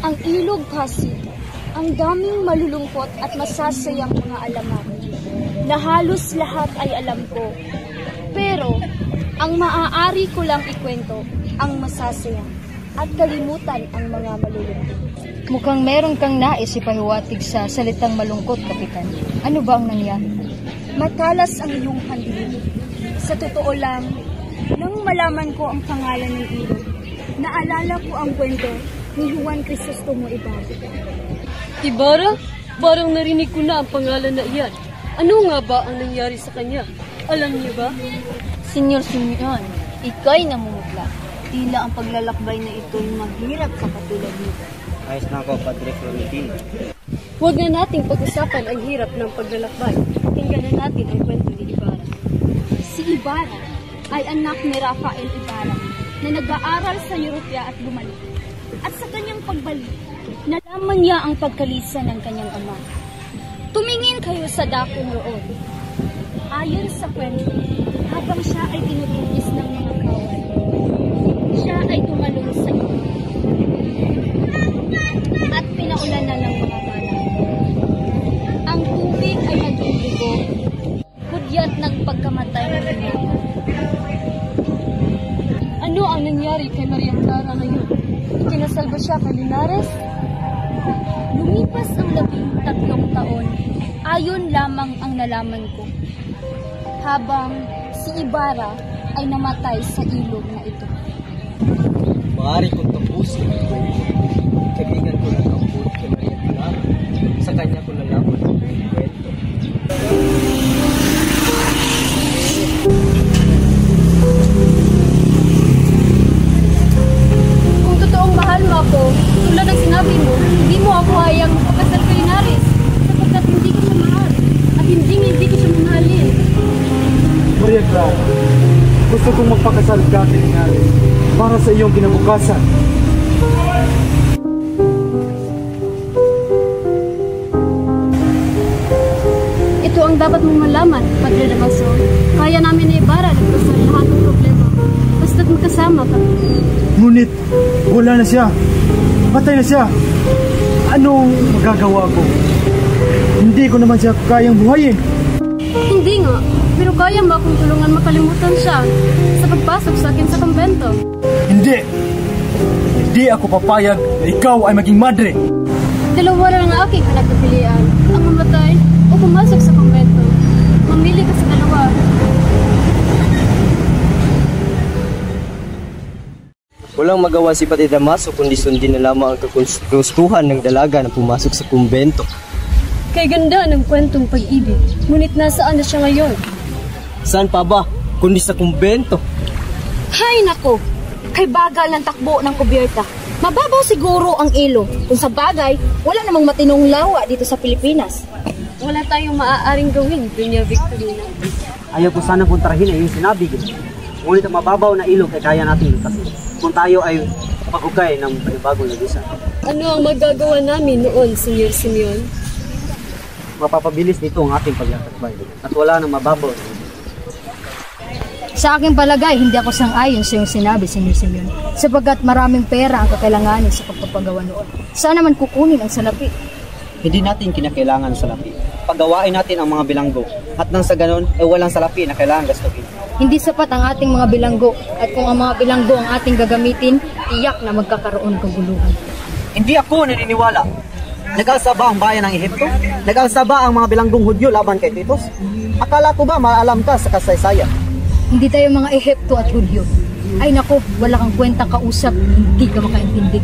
Ang Ilog Pasig, ang daming malulungkot at masasayang mga alamat na halos lahat ay alam ko. Pero ang maaari ko lang ikwento ang masasaya at kalimutan ang mga malulungkot. Mukhang meron kang nais ipahiwatig sa salitang malungkot, Kapitan. Ano ba ang nangyari? Matalas ang iyong pandinig. Sa totoo lang, nang malaman ko ang pangalan ng ilog, naalala ko ang kwento ni Juan Crisostomo Ibarra. Ibarra? Parang narinig ko na ang pangalan na iyan. Ano nga ba ang nangyari sa kanya? Alam niyo ba? Senyor Simeon, ika'y namumutla. Tila ang paglalakbay na ito'y maghirap sa katulad nito. Ayos na ako, Padre Florentino. Huwag na nating pag-usapan ang hirap ng paglalakbay. Tingnan na natin ang kwento ni Ibarra. Si Ibarra ay anak ni Rafael Ibarra na nag-aaral sa Europea at bumalik. At sa kanyang pagbalik, nalaman niya ang pagkalisa ng kanyang ama. Tumingin kayo sa dakong roon. Ayon sa kwento, habang siya ay tinutugis ng mga kawal, siya ay tumalong sa iyo at pinaulanan ng mga bala. Ang tubig ay naging dugo, hudyat ng pagkamatay ng Ibarra. Ano ang nangyari kay Maria Clara ngayon? Ikinasal ba siya kay Linares? Lumipas ang 13 taon, ayon lamang ang nalaman ko. Habang si Ibarra ay namatay sa ilog na ito. Maaari kong tapusin. Kaibigan ko lang ang buhay kay Maria Clara. Sa kanya ko nalaman ang kwento. Kung totoong mahal mo ako, tulad ng sinabi mo, hindi mo ako hayang magpakasal kay Linares sapagkat hindi ko siya mahal at hindi ko siya mamahalin. Maria Clara, gusto kong magpakasal ka kay Linares para sa iyong kinabukasan. Ito ang dapat mong malaman, Padre Damaso. Kaya namin ni Ibarra nagpasal lahat ng problema. Basta't magkasama kami. Ngunit, wala na siya. Patay na siya. Anong magagawa ko? Hindi ko naman siya kayang buhayin. Hindi nga, pero kaya mo akong tulungan makalimutan siya sa pagpasok sa akin sa kumbento. Hindi! Hindi ako papayag na ikaw ay maging madre. Dalawa lang ang aking pinagpipilian, ang mamatay o pumasok sa kumbento. Mamili ka sa dalawa. Walang magawa si Padre Damaso kundi sundin na lamang ang kagustuhan ng dalaga na pumasok sa kumbento. Kay ganda ng kwentong pag-ibig, ngunit nasaan na siya ngayon? Saan pa ba? Kundi sa kumbento. Hay nako! Kay bagal ng takbo ng kubyerta. Mababaw siguro ang ilog. Kung sa bagay, wala namang matinong lawa dito sa Pilipinas. Wala tayong maaaring gawin, Doña Victorina. Ayaw ko sana puntrahin ay yung sinabi ko. Ngunit ang mababaw na ilog ay kaya natin lutasin. Kung tayo ay pag-ukay ng bagong lagusan. Ano ang magagawa namin noon, Senyor Simeon? Mapapabilis nito ang ating paglalakbay at wala nang mababaw. Sa aking palagay, hindi ako sang-ayon sa iyong sinabi, Senyor Simeon, sapagkat maraming pera ang kakailanganin sa pagpapagawa noon. Saan naman kukunin ang salapi? Hindi natin kinakailangan ng salapi. Paggawain natin ang mga bilanggo at nang sa ganon ay walang salapi na kailangan gastuin. Hindi sapat ang ating mga bilanggo at kung ang mga bilanggo ang ating gagamitin, tiyak na magkakaroon ng kaguluhan. Hindi ako naniniwala. Nag-alsa ba ang bayan ng Ehipto? Nag-alsa ba ang mga bilanggong Hudyo laban kay Titus? Akala ko ba maalam ka sa kasaysayan? Hindi tayo mga Ehipto at Hudyo. Ay nako, wala kang kwentang kausap, hindi ka makaintindi.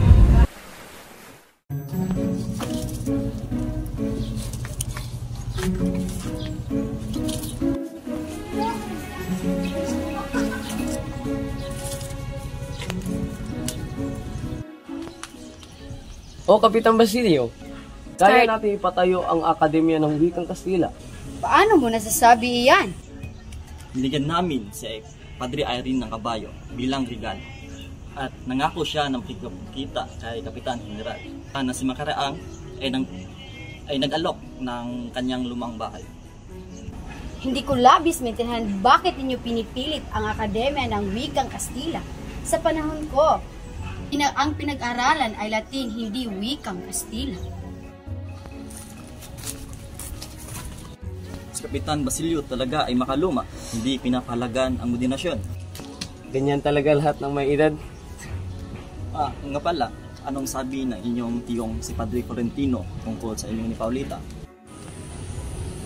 O Kapitan Basilio, kaya natin ipatayo ang Akademya ng Wikang Kastila. Paano mo nasasabi iyan? Niligyan namin si Padre Irene ng Kabayo bilang regalo. At nangako siya ng pagkikita kay Kapitan General na si Makaraang ay nag-alok ng kanyang lumang bahay. Hindi ko labis maintindihan bakit ninyo pinipilit ang Akademya ng Wikang Kastila. Sa panahon ko, Ang pinag-aralan ay Latin, hindi wikang Kastila. Si Kapitan Basilio talaga ay makaluma, hindi pinapahalagan ang modernasyon. Ganyan talaga lahat ng may edad. Nga pala, anong sabi ng inyong tiyong si Padre Florentino tungkol sa inyong ni Paulita?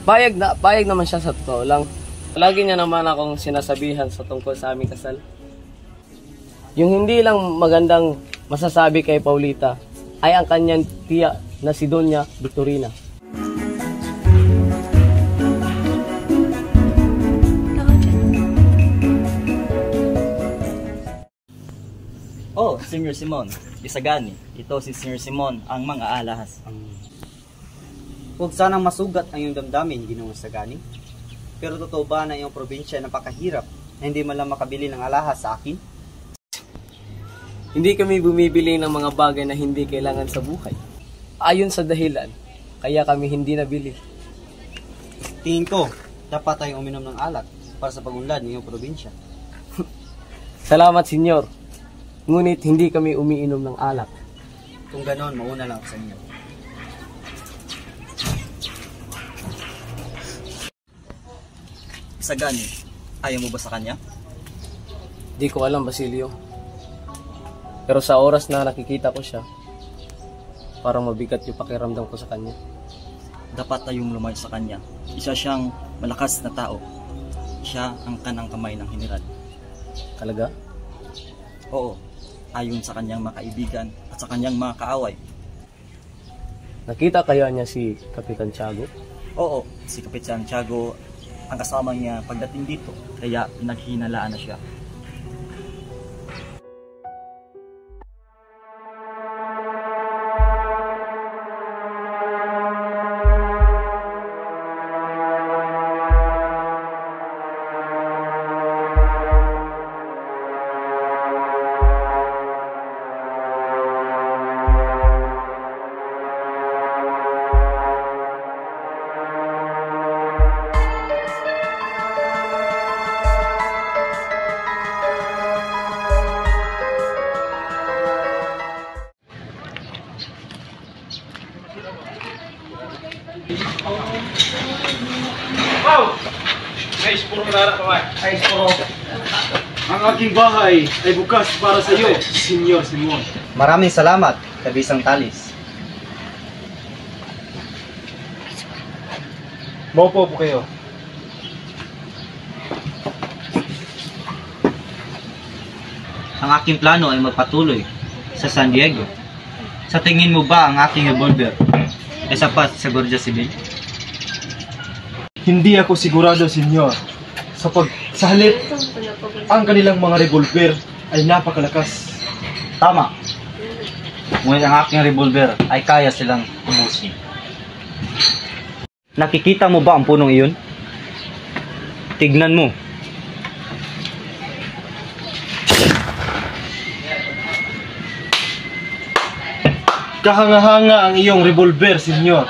Payag naman siya sa totoo lang. Lagi niya naman akong sinasabihan sa tungkol sa aming kasal. Yung hindi lang magandang masasabi kay Paulita ay ang kanyang tiya na si Doña Victorina. Oh, Senior Simon, Bisagani. Ito si Senior Simon, ang mga alahas. Huwag sanang masugat ang iyong damdamin, Ginoong Sagani. Pero totoo ba na iyong probinsya napakahirap na hindi man lang makabili ng alahas sa akin? Hindi kami bumibili ng mga bagay na hindi kailangan sa buhay. Ayon sa dahilan, kaya kami hindi nabili. Tingin ko, dapat tayong uminom ng alak para sa pagunlad ng iyong probinsya. Salamat, Senyor. Ngunit hindi kami umiinom ng alak. Kung ganon, mauna lang ako sa inyo. Bisagani, ayaw mo ba sa kanya? Di ko alam, Basilio. Pero sa oras na nakikita ko siya, parang mabigat yung pakiramdam ko sa kanya. Dapat tayong lumayo sa kanya. Isa siyang malakas na tao. Siya ang kanang kamay ng general. Talaga? Oo, ayon sa kanyang mga kaibigan at sa kanyang mga kaaway. Nakita kaya niya si Kapitan Tiago? Oo, si Kapitan Tiago ang kasama niya pagdating dito, kaya pinaghinalaan na siya. Ang aking bahay ay bukas para sa iyo, Senyor Simon. Maraming salamat, Kabisang Talis. Maupo po kayo. Ang aking plano ay magpatuloy sa San Diego. Sa tingin mo ba ang aking revolver ay sapat sa Guardia Civil? Hindi ako sigurado, Senyor. Sa halip, ang kanilang mga revolver ay napakalakas. Tama. Ngunit ang aking revolver ay kaya silang ubusin. Nakikita mo ba ang punong iyon? Tignan mo. Kahanga-hanga ang iyong revolver, Senyor.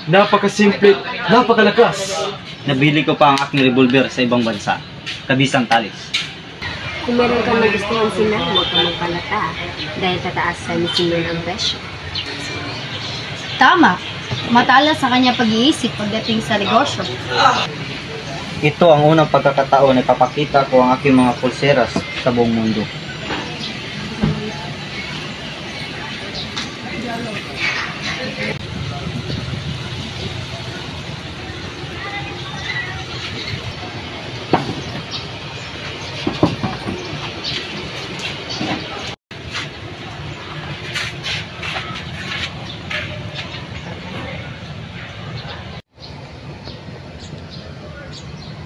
Napakasimple, napakalakas. Nabili ko pa ang aking revolver sa ibang bansa. Kabisang Talis. Kung meron kang nagustuhan sila, huwag kang magpalata dahil tataasan ni Simon ang presyo. Tama. Matalas sa kanya pag-iisip pagdating sa negosyo. Ito ang unang pagkakataon na ipapakita ko ang aking mga pulseras sa buong mundo.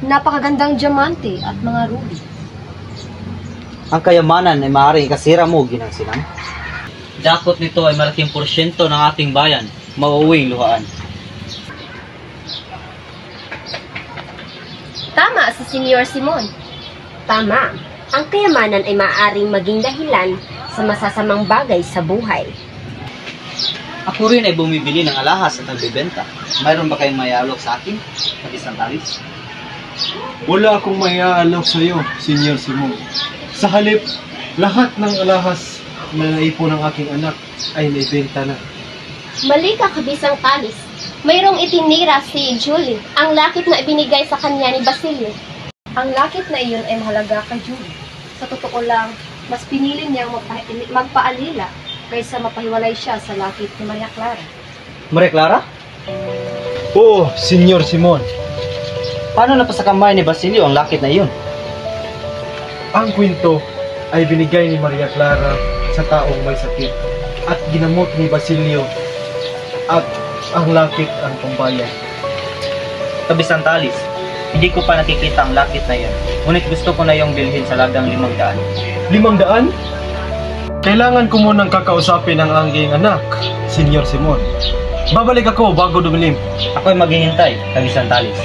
Napakagandang diamante at mga ruby. Ang kayamanan ay maaaring ikasira mo, Ginang Silang. Dakot nito ay malaking porsyento ng ating bayan, mauuwing luhaan. Tama si Senyor Simon. Tama. Ang kayamanan ay maaaring maging dahilan sa masasamang bagay sa buhay. Ako rin ay bumibili ng alahas at nagbibenta. Mayroon ba kayong mayalok sa akin? Kabisang Talis? Wala akong maiaalok sa iyo, Senyor Simon. Sa halip, lahat ng alahas na naipon ng aking anak ay naibenta na. Mali ka, kabisang Talis. Mayroong itinira si Julie, ang lakit na ibinigay sa kanya ni Basilio. Ang lakit na iyon ay mahalaga kay Julie. Sa totoo lang, mas pinili niyang magpaalila kaysa mapahiwalay siya sa lakit ni Maria Clara. Maria Clara? Oo, Senyor Simon. Paano napasakamay ni Basilio ang lakit na iyon? Ang kwento ay binigay ni Maria Clara sa taong may sakit at ginamot ni Basilio at ang lakit ang pambayad. Kabisang Talis, hindi ko pa nakikita ang lakit na iyon. Ngunit gusto ko na yung bilhin sa lagang 500. 500? Kailangan ko munang kakausapin ang aking anak, Senyor Simon. Babalik ako bago dumilim. Ako'y maghihintay, Kabisang Talis.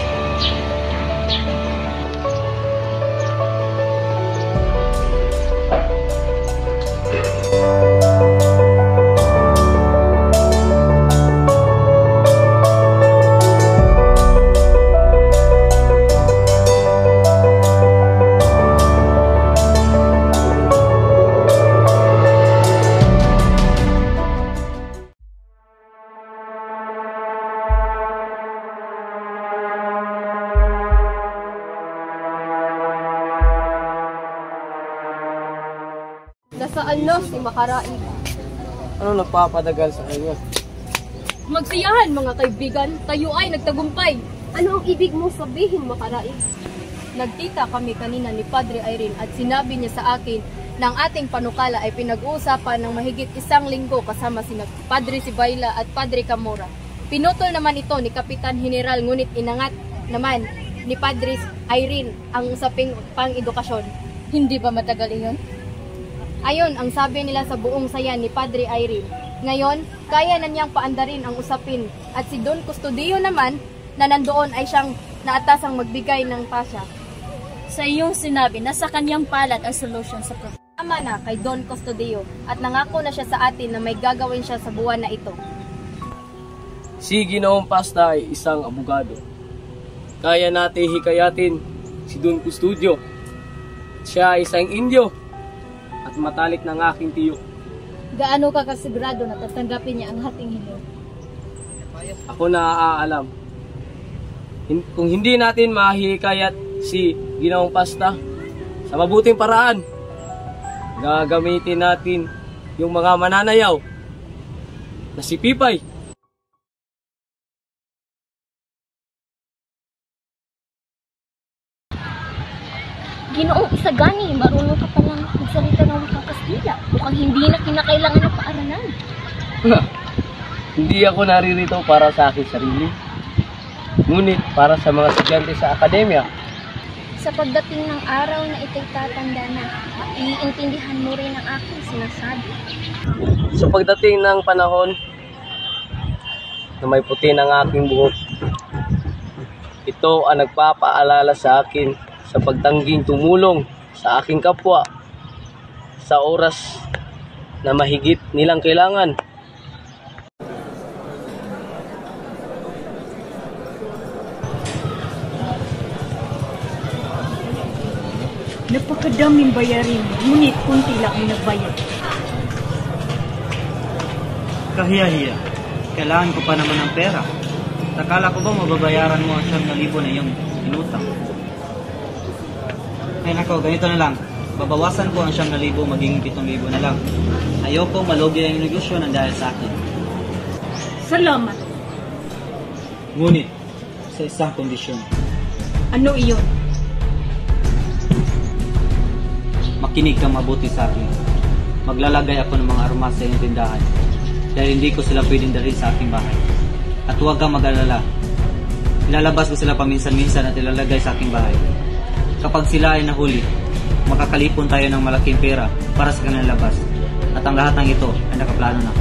Nasaan na si Makaraig? Ano nagpapadagal sa kanya? Magsiyahan mga kaibigan, tayo ay nagtagumpay. Ano ang ibig mong sabihin, Makaraig? Nagkita kami kanina ni Padre Irene at sinabi niya sa akin na ang ating panukala ay pinag-uusapan ng mahigit 1 linggo kasama sina Padre Sibayla at Padre Camora. Pinutol naman ito ni Kapitan General ngunit inangat naman ni Padre Irene ang usaping pang-edukasyon. Hindi ba matagal iyon? Ayon ang sabi nila sa buong saya ni Padre Irene. Ngayon, kaya na niyang paandarin ang usapin at si Don Custodio naman na nandoon ay siyang naatasang magbigay ng pasya. Sa iyong sinabi na sa kanyang palad ang solusyon sa problema. Tama na kay Don Custodio at nangako na siya sa atin na may gagawin siya sa buwan na ito. Si Ginoong Pasta ay isang abogado. Kaya natin hikayatin si Don Custodio. Siya ay isang Indio at matalik ng aking tiyo. Gaano ka kasigurado na tatanggapin niya ang hating hilyo? Ako na aalam. Kung hindi natin mahihikayat si Ginoong Pasta sa mabuting paraan, gagamitin natin yung mga mananayaw na si Pipay. Ginoong Isagani, marunong ka palang magsalita ng wikang Kastila. Mukhang hindi na kinakailangan ng paaralan. Hindi ako naririto para sa akin sarili, ngunit para sa mga estudyante sa akademya. Sa pagdating ng araw na ito'y tatanda na, iintindihan mo rin ang aking sinasabi. Sa pagdating ng panahon na may puti ng aking buhok, ito ang nagpapaalala sa akin sa pagtangging tumulong sa aking kapwa sa oras na mahigit nilang kailangan. Napakadaming bayarin, ngunit kunti lang ang nagbayad. Kahiya-hiya. Kailangan ko pa naman ng pera. Takala ko ba mababayaran mo ang 100,000 na iyong inutang? Ay nako, ganito na lang. Babawasan ko ang 100,000 maging 7,000 na lang. Ayoko malugi ang negosyo ng dahil sa akin. Salamat. Ngunit, sa isang kondisyon. Ano iyon? Makinig kang mabuti sa akin. Maglalagay ako ng mga armas sa iyong tindahan dahil hindi ko sila pwedeng dalhin sa aking bahay. At huwag kang mag-alala. Ilalabas ko sila paminsan-minsan at ilalagay sa aking bahay. Kapag sila ay nahuli, makakalipon tayo ng malaking pera para sa kanilang labas. At ang lahat ng ito ay nakaplano na.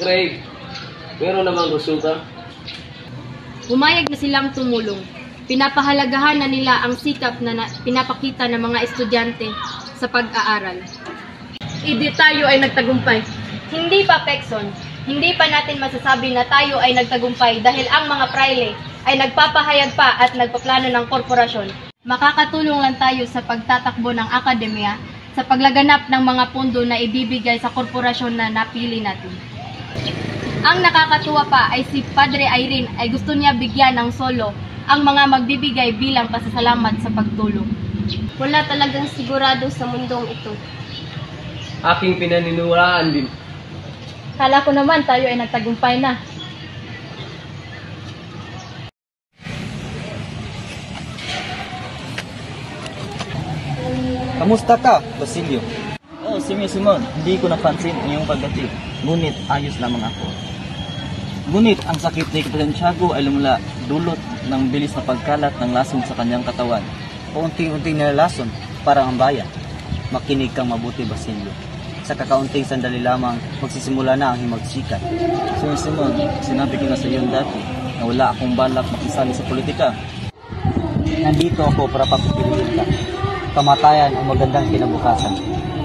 Craig, meron na bang resulta? Pumayag na silang tumulong. Pinapahalagahan na nila ang sikap na pinapakita ng mga estudyante sa pag-aaral. Hindi tayo ay nagtagumpay. Hindi pa, Pekson. Hindi pa natin masasabi na tayo ay nagtagumpay dahil ang mga praile ay nagpapahayag pa at nagpaplano ng korporasyon. Makakatulong lang tayo sa pagtatakbo ng akademya sa paglaganap ng mga pondo na ibibigay sa korporasyon na napili natin. Ang nakakatuwa pa ay si Padre Irene ay gusto niya bigyan ng solo ang mga magbibigay bilang pasasalamat sa pagtulong. Wala talagang sigurado sa mundong ito. Aking pinaniniwalaan din. Kala ko naman tayo ay nagtagumpay na. Kamusta ka, Basilio? Oh, Simon, hindi ko napansin ang iyong pagdating. Ngunit ayos lamang ako. Ngunit ang sakit ni Kapitan Tiago ay lumala dulot ng bilis na pagkalat ng lason sa kanyang katawan. Paunti-unting nilalason, parang ang bayan. Makinig kang mabuti, Basilio. Sa kakaunting sandali lamang, magsisimula na ang himagsikat. Simon, sinabi ko na sa iyo dati na wala akong balak makisali sa politika. Nandito ako para papipiliin ka. Kamatayan o magandang kinabukasan.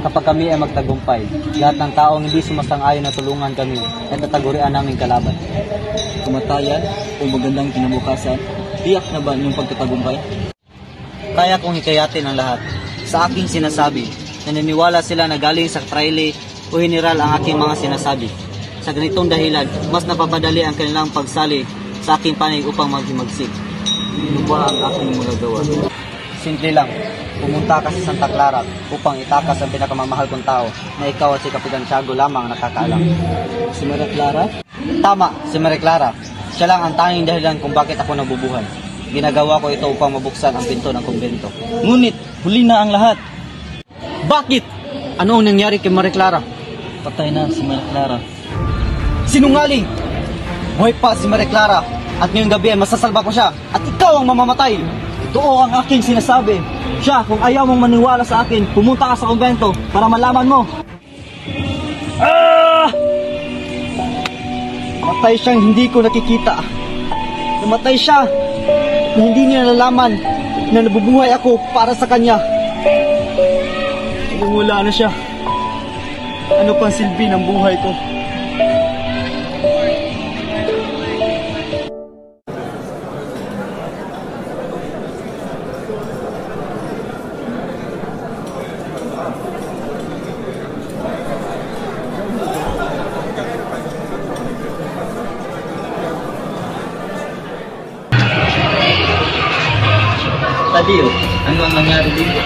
Kapag kami ay magtagumpay, lahat ng taong hindi sumasang-ayon na tulungan kami at tatagurian naming kalaban. Kamatayan o magandang kinabukasan, tiyak na ba yung pagtatagumpay? Kaya kong hikayatin ang lahat. Sa aking sinasabi, naniniwala sila na galing sa traile o general ang aking mga sinasabi. Sa ganitong dahilan, mas napapadali ang kanilang pagsali sa aking panig upang maghimagsik. Ano ba ang aking magagawa? Simple lang. Pumunta ka sa Santa Clara upang itakas ang pinakamamahal kong tao na ikaw at si Kapitan Tiago lamang nakakaalam. Si Maria Clara? Tama, si Maria Clara. Siya lang ang tanging dahilan kung bakit ako nabubuhay. Ginagawa ko ito upang mabuksan ang pinto ng kumbento. Ngunit, huli na ang lahat. Bakit? Ano ang nangyari kay Maria Clara? Patay na si Maria Clara. Sinungaling! Buhay pa si Maria Clara at ngayong gabi ay masasalba ko siya at ikaw ang mamamatay. Totoo ang aking sinasabi. Siya, kung ayaw mong maniwala sa akin, pumunta ka sa kumbento para malaman mo. Matay siyang hindi ko nakikita. Namatay siya na hindi niya nalalaman na nabubuhay ako para sa kanya. Kung wala na siya, ano pang silbi ng buhay ko? Tadio, ano ang nangyari dito?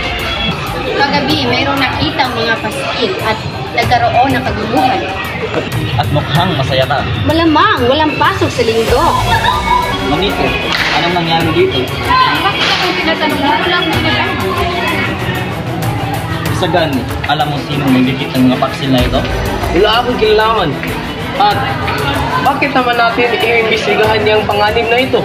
Kagabi, mayroong nakitang mga paskil at nagkaroon ng kaguluhan. At mukhang masaya ka. Malamang, walang pasok sa linggo. Manito, anong nangyari dito? Bakit ako tinatanong? Wala akong tinatanong. Sa gani, alam mo sino may dikit ng mga paksil na ito? Wala akong kinalaman. At bakit naman natin iimbestigahan niyang panganib na ito?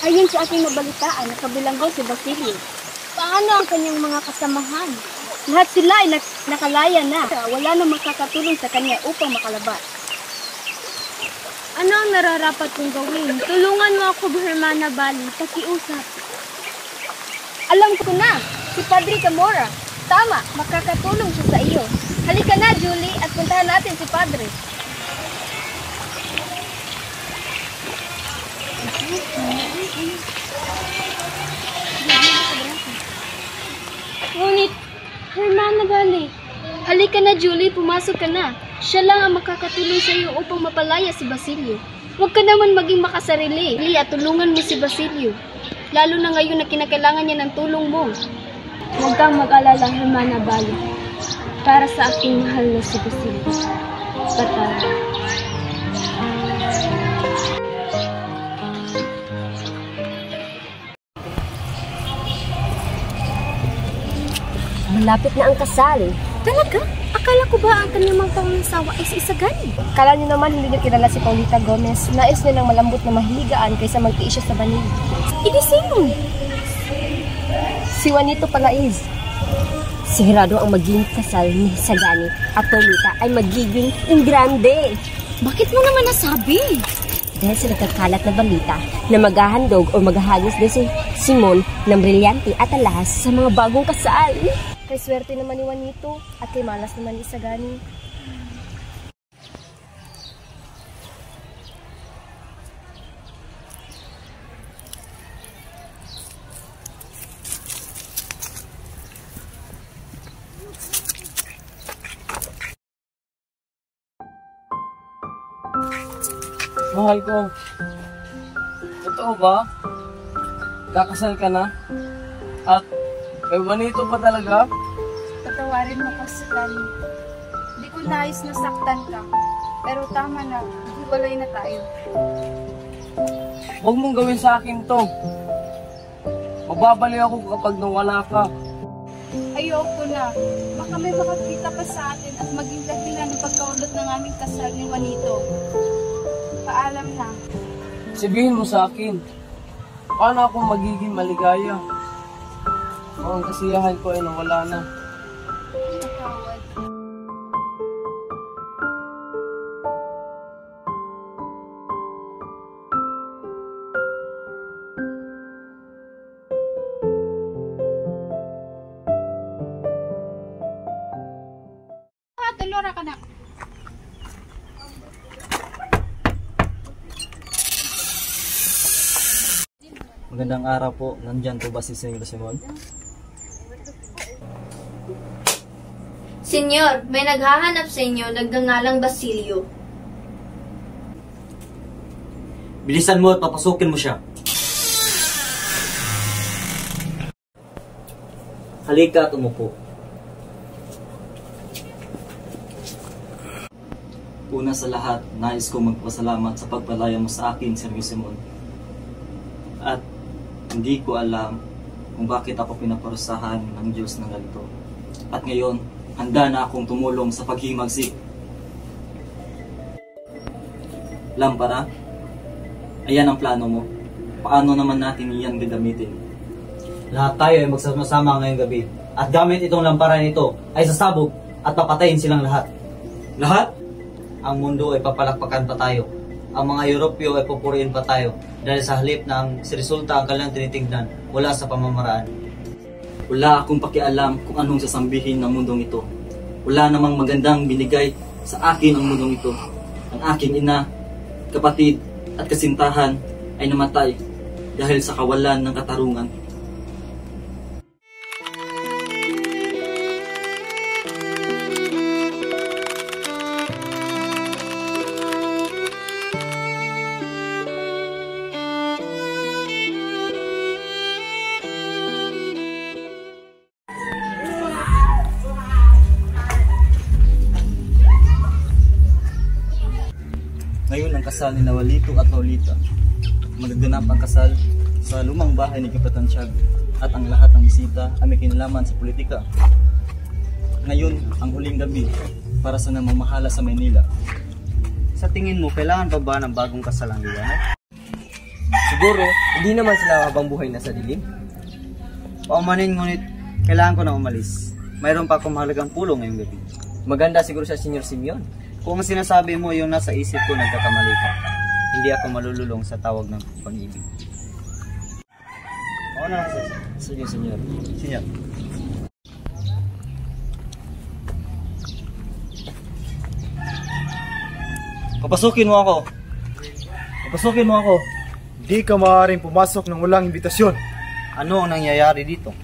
Ayon sa aking mabalitaan, nakabilanggo si Basilio. Paano ang kanyang mga kasamahan? Lahat sila ay nakalaya na. Wala na makakatulong sa kanya upang makalabas. Ano ang nararapat kong gawin? Tulungan mo ako, Hermana Bali. Pakiusap. Alam ko na, si Padre Camora. Tama, makakatulong siya sa iyo. Halika na, Julie, at puntahan natin si Padre. Ngunit, Hermana Bali, halika na, Julie, pumasok ka na. Siya lang ang makakatulong sa iyo upang mapalaya si Basilio. Huwag ka naman maging makasarili at tulungan mo si Basilio. Lalo na ngayon na kinakailangan niya ng tulong mo. Huwag kang mag-alala, Hermana Bali. Para sa aking mahal na si Basilio. Patay. Malapit na ang kasal. Talaga? Akala ko ba ang kanyang mga pangangasawa ay si Isagani? Kala niyo naman hindi niyo kilala si Paulita Gomez. Nais niya ng malambot na mahigaan kaysa magtiis siya sa banig. Hindi sino? Si Juanito Palaiz. Sigurado ang magiging kasal ni Isagani at Paulita ay magiging grande. Bakit mo naman nasabi? Dahil sa nagkakalat na balita na maghahandog o maghahagis din si Simon ng brilyante at alahas sa mga bagong kasal. Kay swerte naman ni Juanito at kay malas naman ni Isagani. Mahal ko. Totoo ba? Kakasal ka na? At may Juanito pa talaga? Patawarin mo ko sa Lani. Hindi ko nais na saktan ka. Pero tama na, hiwalay na tayo. Huwag mong gawin sa akin to. Magbabaliw ako kapag nawala ka. Ayoko na. Baka may makakita pa sa atin at maging dahilan ng pagkaulot ng aming kasal ni Juanito. Paalam na. Sabihin mo sa akin, paano ako magiging maligaya? Ang kasiyahan ko ay nawala na. Patawad. Tulora ka na. Magandang araw po. Nandyan po ba si Senyor Simon? Senyor, may naghahanap sa inyo, nagngangalang Basilio. Bilisan mo at papasukin mo siya. Halika at umupo. Una sa lahat, nais kong magpasalamat sa pagpalaya mo sa akin, Senyor Simon. At hindi ko alam kung bakit ako pinaparusahan ng Diyos ng ganito. At ngayon, handa na akong tumulong sa paghimagsik. Lampara, ayan ang plano mo. Paano naman natin iyan gagamitin? Lahat tayo ay magsama-sama ngayong gabi. At gamit itong lampara nito ay sasabog at papatayin silang lahat. Lahat? Ang mundo ay papalakpakan pa tayo. Ang mga Europeo ay pupuriin pa tayo dahil sa halip na ang resulta ang kanilang tinitignan wala sa pamamaraan. Wala akong pakialam kung anong sasambihin ng mundong ito. Wala namang magandang binigay sa akin ang mundong ito. Ang aking ina, kapatid at kasintahan ay namatay dahil sa kawalan ng katarungan. Ngayon ang kasal ni Juanito at Paulita. Magaganap ang kasal sa lumang bahay ni Kapitan Tiago at ang lahat ng bisita ay may kinalaman sa politika. Ngayon ang huling gabi para sa namamahala sa Maynila. Sa tingin mo, kailangan pa ba ng bagong kasal ang liwanag? Siguro, hindi naman sila habang buhay na sa dilim. Paumanin, ngunit kailangan ko na umalis. Mayroon pa akong mahalagang pulong ngayong gabi. Maganda siguro sa Senyor Simeon. Kung sinasabi mo yung nasa isip ko, nagkakamali ka. Hindi ako malululong sa tawag ng pag-ibig. Oo na, Sige, Senyor. Senyor. Papasukin mo ako! Papasukin mo ako! Di ka maaaring pumasok ng walang imbitasyon. Ano ang nangyayari dito?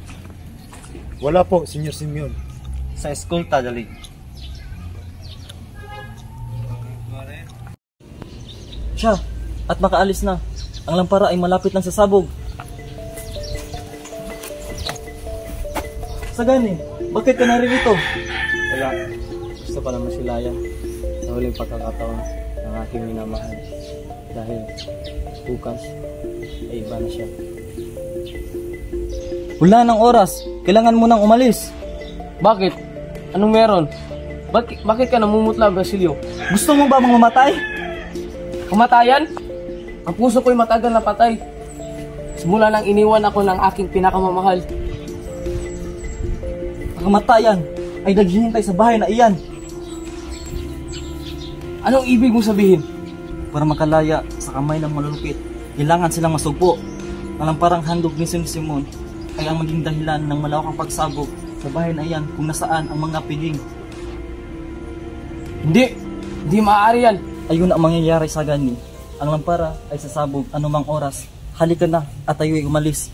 Wala po, Senyor Simeon. Sa eskolta, dali. Siya! At makaalis na. Ang lampara ay malapit lang sa sabog. Sagani, bakit ka naririto? Wala. Gusto pa naman silayan sa huling pagkakataon ng aking minamahal. Dahil bukas ay iba na siya. Wala ng oras. Kailangan mo nang umalis. Bakit? Anong meron? Bakit ka namumutla, Basilio? Gusto mo ba mamamatay? Kamatayan? Ang puso ko'y matagal na patay. Simula nang iniwan ako ng aking pinakamamahal. Ang kamatayan ay naghihintay sa bahay na iyan. Anong ibig mong sabihin? Para makalaya sa kamay ng malulupit, kailangan silang masugpo. Alang parang handog ni Simon ay ang maging dahilan ng malawakang pagsabog sa bahay na iyan kung nasaan ang mga piging. Hindi maaari yan. Ayun ang mangyayari sa gani. Ang lampara ay sasabog anumang oras. Halika na at tayo'y umalis.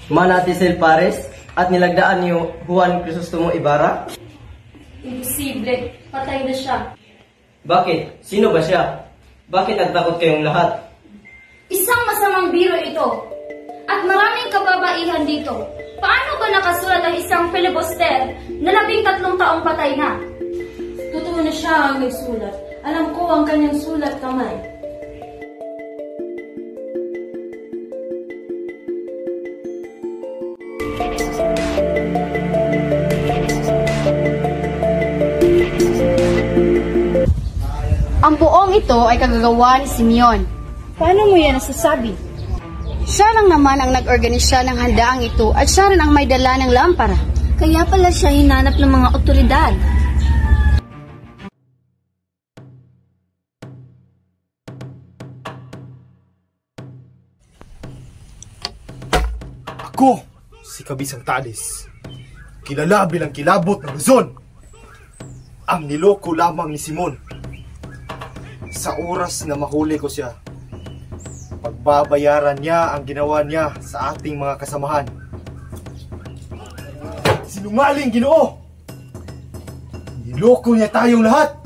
Manatisel Pares at nilagdaan ni Juan Crisostomo Ibarra? Imposible. Patay na siya. Bakit? Sino ba siya? Bakit nagtakot kayong lahat? Isang masamang biro ito. At maraming kababaihan dito. Paano ba nakasulat ang isang filibuster na 13 taong patay na? Totoo na siya ang nagsulat. Alam ko ang kanyang sulat kamay. Ang buong ito ay kagagawa ni Simeon. Paano mo yan nasasabi? Siya lang naman ang nag-organisa ng handaang ito at siya rin ang may dala ng lampara. Kaya pala siya hinanap ng mga otoridad. Ako, si Kabisang Talis, kilala bilang kilabot ng Luzon. Ang niloko lamang ni Simon. Sa oras na mahuli ko siya, pagbabayaran niya ang ginawa niya sa ating mga kasamahan. Sinungaling, Ginoo! Niloko niya tayong lahat!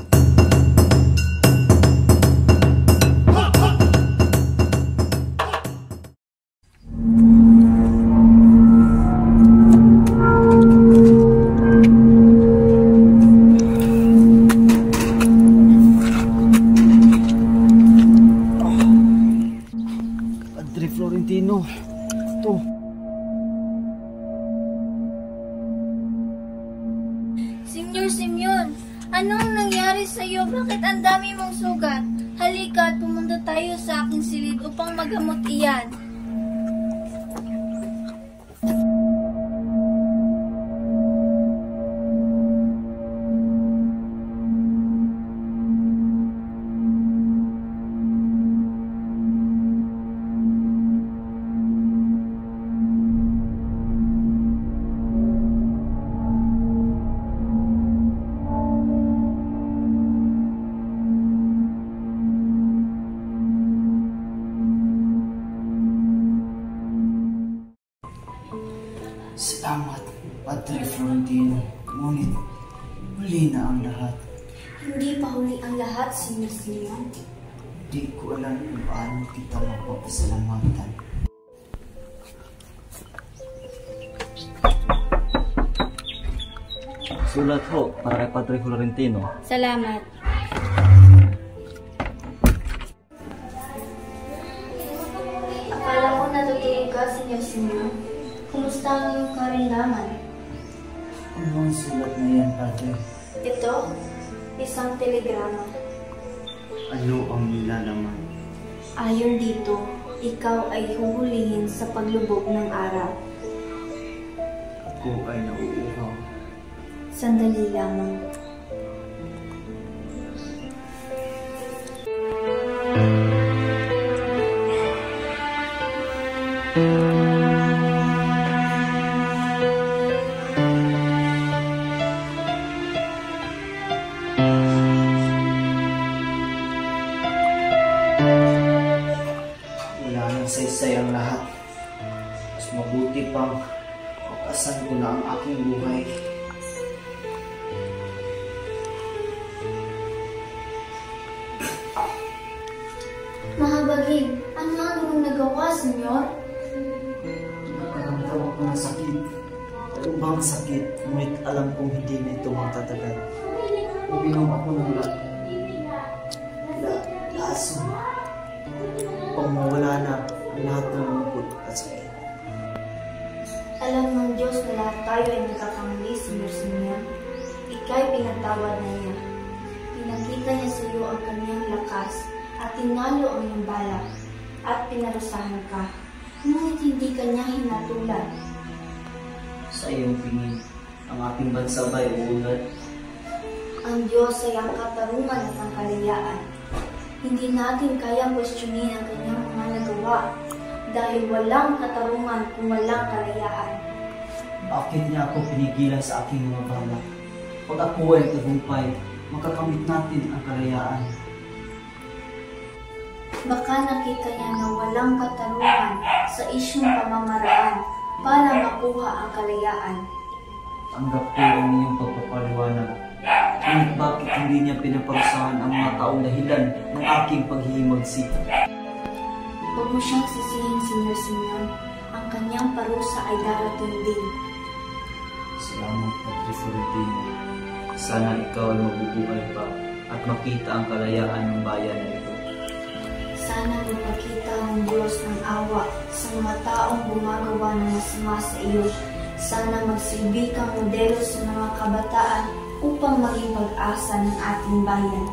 Senyor Simeon, anong nangyari sa iyo? Bakit ang dami mong sugat? Halika at pumunta tayo sa aking silid upang magamot iyan. Salamat, Padre Florentino. Ngunit, huli na ang lahat. Hindi pa huli ang lahat, Senyor Simeon. Di ko alam kung paano kita mapapasalamatan. Sulat ho para kay Padre Florentino. Salamat. Akala ko natutulog ka, Senyor Simeon. Kumusta ang iyong karindaman? Ano ang sulat na yan, Padre? Ito, isang telegrama. Ano ang nilalaman? Ayon dito, ikaw ay huhulihin sa paglubog ng araw. Ako ay nauuhaw. Sandali lamang. Wala nang saysay ang lahat. Mas mabuti pang pagkasan ko na ang aking buhay. Mahaba Baging, ano ang inyong nagawa, Senyor? Nakaramdam ako ng sakit. Ubang sakit, ngunit alam kong hindi na ito magtatagal. Uminom ako ng lason upang mawala na ang lahat ng lungkot at sakit. Alam ng Diyos na lahat tayo ay nagkakamali, Senyor Simeon. Ika'y pinatawad na niya. Pinakita niya sa iyo ang kanyang lakas at tinalo ang iyong balak at pinarusahan ka. Ngunit hindi kanya hinatulan. Sa iyong tingin, ang ating bansa ba'y uunlad? Ang Diyos ay ang katarungan at ang kalayaan. Hindi natin kayang kwestiyonin ang kanyang mga nagawa dahil walang katarungan kung walang kalayaan. Bakit niya ako pinigilan sa aking mga balak? Pag ako ay tagumpay, makakamit natin ang kalayaan. Baka nakita niya na walang katarungan sa isyong pamamaraan para makuha ang kalayaan. Tanggap ko ang iyong pagpapaliwanag. Ngunit bakit hindi niya pinaparusahan ang mga taong dahilan ng aking paghihimagsik? Huwag mo siyang sisihin, Senyor Simeon. Ang kanyang parusa ay darating din. Salamat, Padre Florentino. Sana ikaw ay mabubuhay pa at makita ang kalayaan ng bayan na ito. Sana magpakita ng Diyos ng awa sa mga taong gumagawa ng masama sa iyo. Sana magsilbi kang modelo sa mga kabataan upang maging pag-asa ng ating bayan.